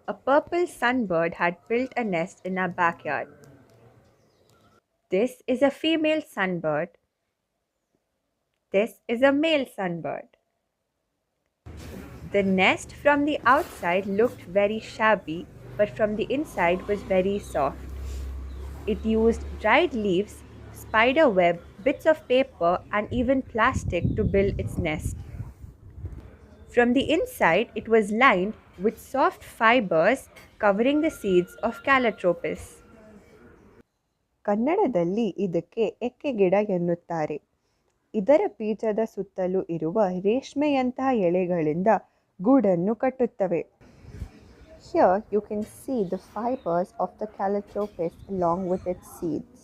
A purple sunbird had built a nest in our backyard. This is a female sunbird. This is a male sunbird. The nest from the outside looked very shabby, but from the inside was very soft. It used dried leaves, spider web, bits of paper, and even plastic to build its nest. From the inside, it was lined with soft fibers covering the seeds of Calotropis. ಕನ್ನಡದಲ್ಲಿ ಇದಕ್ಕೆ ಎಕ್ಕೆಗಿಡ ಎನ್ನುತ್ತಾರೆ. ಇದರ ಬೀಜದ ಸುತ್ತಲೂ ಇರುವ ರೇಷ್ಮೆಯಂತಹ ಎಳೆಗಳಿಂದ ಗೂಡನ್ನು ಕಟ್ಟುತ್ತವೆ. Here you can see the fibers of the Calotropis along with its seeds.